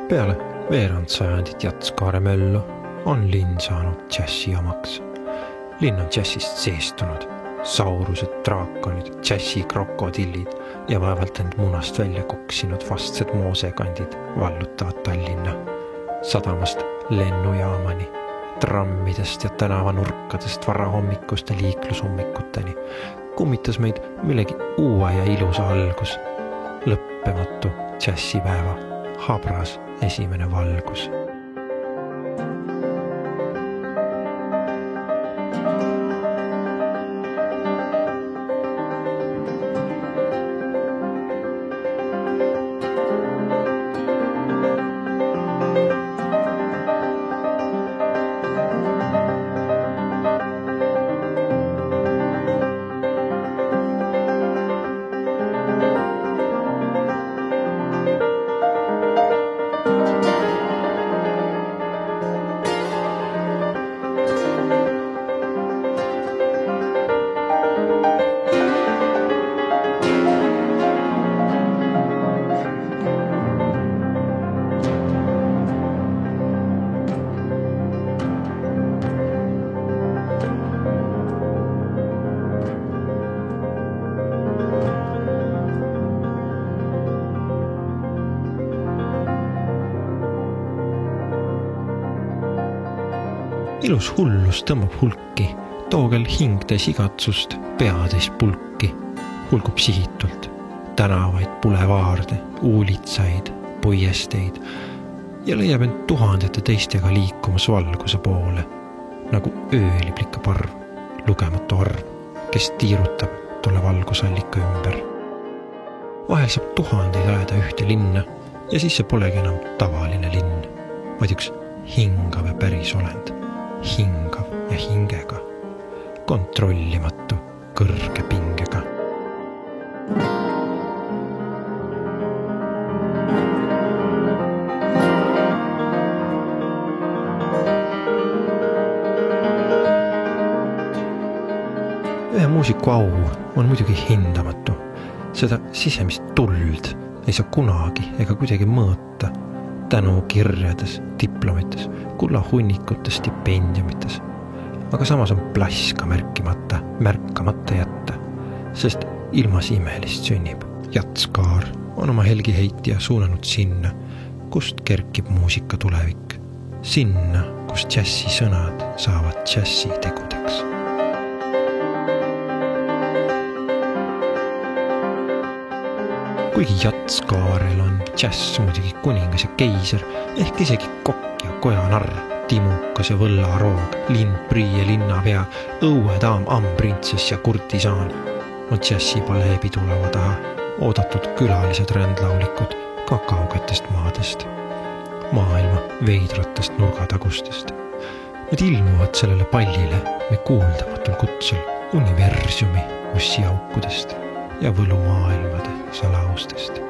Peale veerand sajandit Jatskaare möllu on linn saanud džässi omaks. Linn on džässist seestunud. Saurused, draakonid, džässi krokodillid ja vaevalt end munast välja koksinud vastsed moosekandid vallutavad Tallinna. Sadamast lennujaamani, trammidest ja tänavanurkadest varahommikuste liiklushommikuteni kummitas meid millegi uue ja ilusa algus. Lõppematu džässipäeva habras esimene valgus. Ilus hullus tõmbab hulki, toogel hingdes igatsust peades pulki, hulgub sihitult, tänavaid, bulevaarde, uulitsaid, poiesteid ja leiab end tuhandete teistega liikumas valguse poole, nagu ööliblika parv, lugematu arv, kes tiirutab tolle valgusallika ümber. Vahel saab tuhandeid ajada ühte linna ja siis see polegi enam tavaline linn, vaid üks hingav ja päris olend. Hingav ja hingega, kontrollimatu, kõrge pingega. Ühe muusiku au on muidugi hindamatu. Seda sisemist tuld ei saa kunagi ega kuidagi mõõta. Tänu kirjades, diplomites, kullahunnikutes, stipendiumites. Aga samas on plaska märkamata jätta, sest ilmas imelist sünnib. Jatskaar on oma helgiheitija suunanud sinna, kust kerkib muusika tulevik. Sinna, kus džässi sõnad saavad džässi tegudeks. Kuigi Jatskaarel on džäss muidugi kuningas ja keiser, ehk isegi kokk ja kojanarr, timukas ja võllaroog, lindprii ja linnapea, õuedaam, ambrintsess ja kurtisaan, on džässi palee pidulaua taha oodatud külalised rändlaulikud ka kaugetest maadest, maailma veidratest nurgatagustest. Nad ilmuvad sellele pallile me kuuldamatul kutsel universumi ussiaukudest ja võlumaailmade salaustest.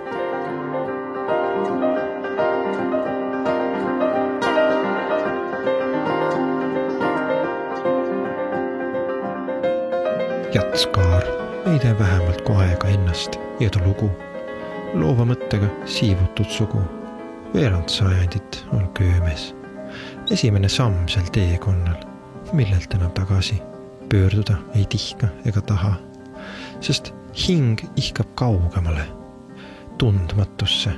Jatskaar ei tee vähemalt kui aega ennast ja ta lugu, loova mõttega siivutud sugu. Veerand sajandit on köömes. Esimene samm sel teekonnal, millelt enam tagasi pöörduda ei tihka ega taha, sest hing ihkab kaugemale, tundmatusse,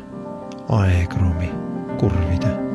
aegruumi, kurvide